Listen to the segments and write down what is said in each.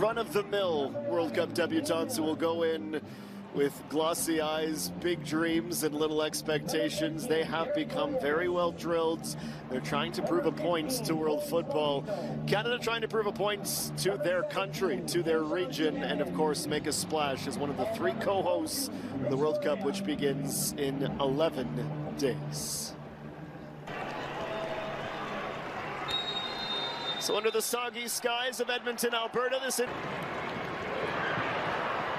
run-of-the-mill World Cup debutants who will go in with glossy eyes, big dreams, and little expectations. They have become very well drilled. They're trying to prove a point to world football. Canada trying to prove a point to their country, to their region, and of course make a splash as one of the three co-hosts of the World Cup, which begins in 11 days. So under the soggy skies of Edmonton, Alberta,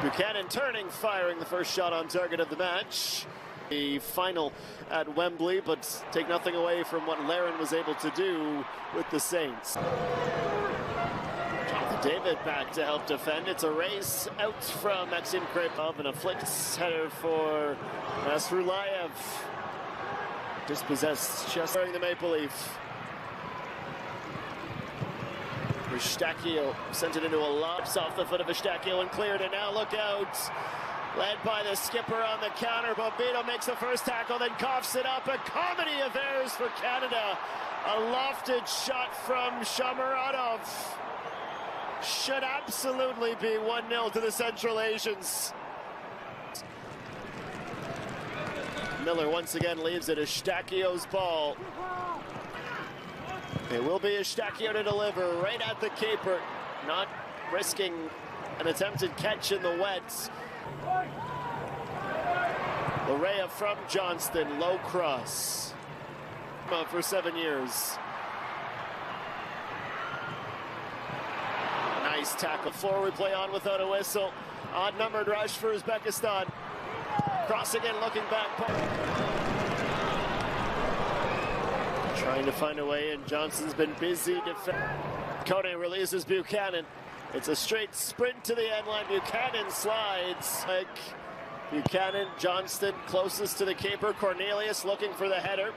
Buchanan turning, firing the first shot on target of the match. The final at Wembley, but take nothing away from what Laren was able to do with the Saints. Jonathan David back to help defend. It's a race out from Maxim Krepov and a flicked header for Nasrulayev. Dispossessed just wearing the maple leaf. Eustaquio sent it into a lobs off the foot of Eustaquio and cleared it. Now look out. Led by the skipper on the counter. Bobito makes the first tackle, then coughs it up. A comedy of errors for Canada. A lofted shot from Shomurodov. Should absolutely be 1-0 to the Central Asians. Miller once again leaves it. Eustaquio's ball. It will be Eustaquio to deliver right at the keeper, not risking an attempted catch in the wet. Larea from Johnston, low cross. For 7 years. Nice tackle. Forward play on without a whistle. Odd-numbered rush for Uzbekistan. Crossing in, looking back. Trying to find a way, and Johnson's been busy defending. Kone releases Buchanan. It's a straight sprint to the end line. Buchanan slides. Buchanan, Johnston closest to the keeper. Cornelius looking for the header.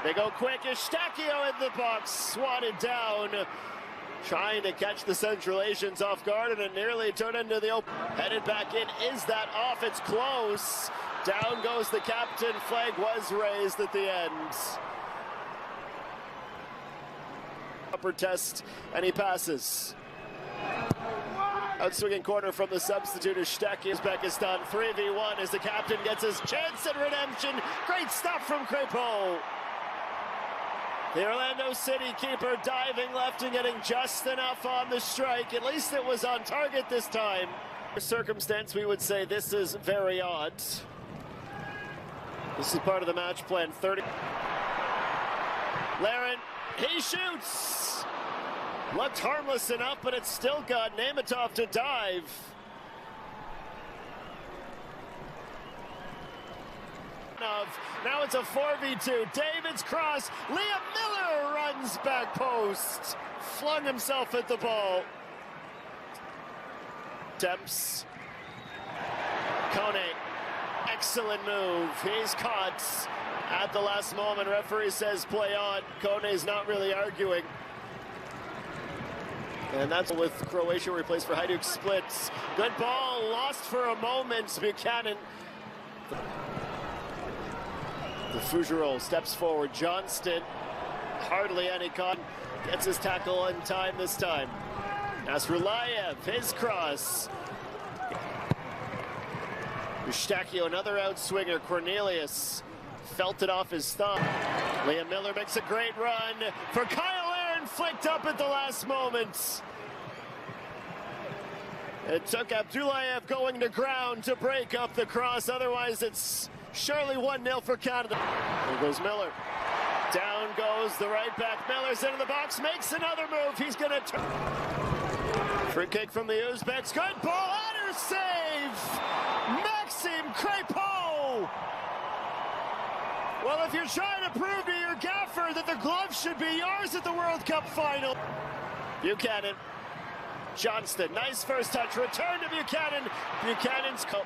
They go quick. Eustaquio in the box, swatted down. Trying to catch the Central Asians off guard, and it nearly turned into the open. Headed back in. Is that off? It's close. Down goes the captain. Flag was raised at the end. Upper test, and he passes. Outswinging corner from the substitute Eustaquio. Uzbekistan 3v1 as the captain gets his chance at redemption. Great stop from Crepeau. The Orlando City keeper diving left and getting just enough on the strike. At least it was on target this time. For circumstance, we would say this is very odd. This is part of the match plan. 30. Laren, he shoots. Looked harmless enough, but it's still got Nemitov to dive. Now it's a 4v2. David's cross. Liam Miller runs back post. Flung himself at the ball. Attempts. Kone. Excellent move. He's caught at the last moment. Referee says play on. Kone's not really arguing. And that's with Croatia replaced for Hajduk splits. Good ball, lost for a moment. Buchanan. The Fougerolles steps forward. Johnston, hardly any con. Gets his tackle in time this time. Nasrulayev, his cross. Eustaquio, another outswinger. Cornelius felt it off his thumb. Liam Miller makes a great run for Kyle Aaron, flicked up at the last moment. It took Abdullayev going to ground to break up the cross. Otherwise, it's surely 1-0 for Canada. There goes Miller. Down goes the right back. Miller's into the box, makes another move. He's going to turn. Free kick from the Uzbeks. Good ball, honor save! Maxim Crepeau! Well, if you're trying to prove to your gaffer that the glove should be yours at the World Cup final. Buchanan. Johnston, nice first touch. Return to Buchanan. Buchanan's coat.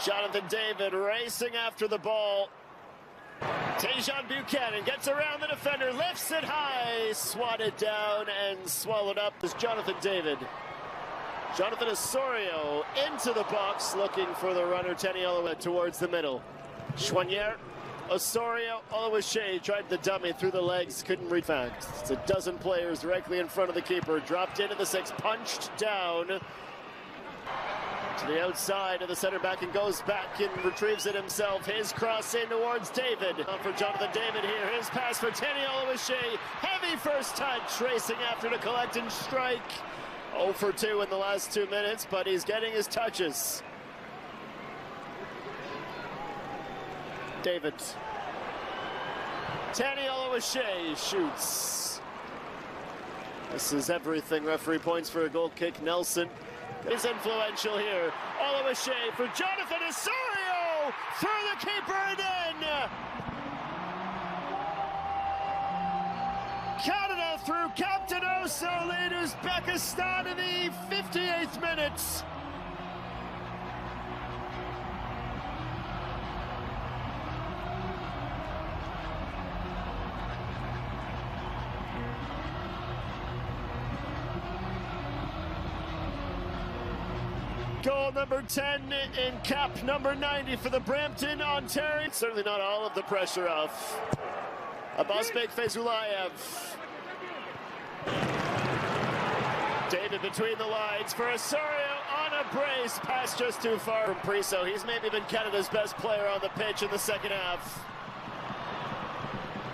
Jonathan David racing after the ball. Tajon Buchanan gets around the defender, lifts it high, swatted down and swallowed up as Jonathan David. Jonathan Osorio into the box, looking for the runner, Teniolo towards the middle. Chouanier Osorio Oluwaseyi tried the dummy through the legs, couldn't reach back. It's a dozen players directly in front of the keeper. Dropped into the 6, punched down to the outside of the center back and goes back and retrieves it himself. His cross in towards David. For Jonathan David here. His pass for Tenny Oluwaseyi. Heavy first touch, racing after to collect and strike. 0 for 2 in the last 2 minutes, but he's getting his touches. David. Tenny Oluwaseyi shoots. This is everything. Referee points for a goal kick. Nelson is influential here. Oluwaseyi for Jonathan Osorio through the keeper and in. Canada through Captain Oso lead Uzbekistan in the 58th minute. Goal number 10 in cap number 90 for the Brampton, Ontario. Certainly not all of the pressure off. Abasbek Fezulayev. David between the lines for Osorio on a brace. Pass just too far from Priso. He's maybe been Canada's best player on the pitch in the second half.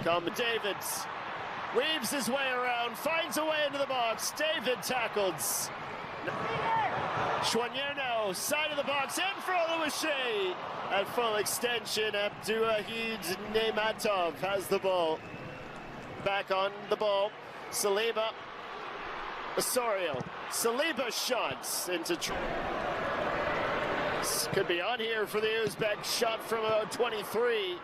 Come David. Weaves his way around, finds a way into the box. David tackles. Schwanyerno, side of the box, in for Oluwaseyi. At full extension, Abduahid Neymatov has the ball. Back on the ball, Saliba, Osorio. Saliba shots into... Could be on here for the Uzbek, shot from about 23.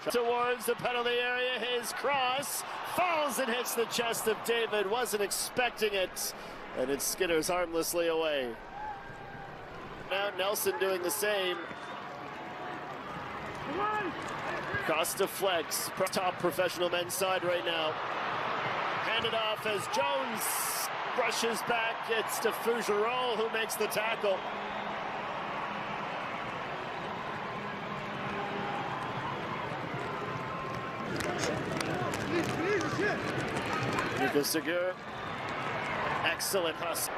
Towards the penalty area, his cross falls and hits the chest of David. Wasn't expecting it, and it skitters harmlessly away. Now Nelson doing the same. Costa flex, top professional men's side right now. Handed off as Jones brushes back. It's to Fougerolles who makes the tackle. Lucas Segur, excellent hustle.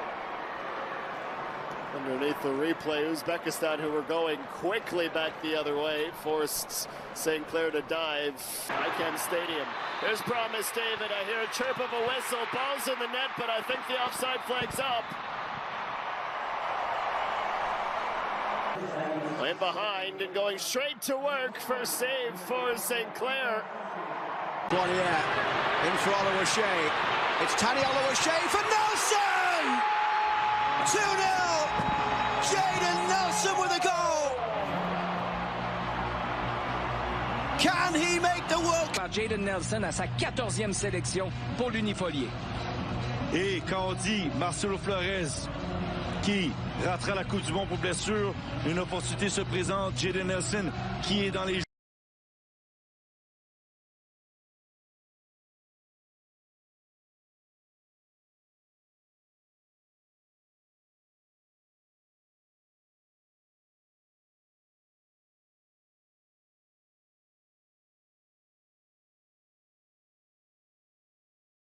Underneath the replay, Uzbekistan, who were going quickly back the other way, forced St. Clair to dive. ICANN Stadium. There's Promise David. I hear a chirp of a whistle. Ball's in the net, but I think the offside flag's up. In behind and going straight to work. First save for St. Clair. وديات in for Oluwaseyi. It's Tenny Oluwaseyi for Nelson! 2-0! Jaden Nelson with a goal! Can he make the World Cup? Jaden Nelson à sa 14e sélection pour l'Unifolier. Et quand on dit Marcelo Flores qui ratera la Coupe du Monde pour blessure, une opportunité se présente. Jaden Nelson qui est dans les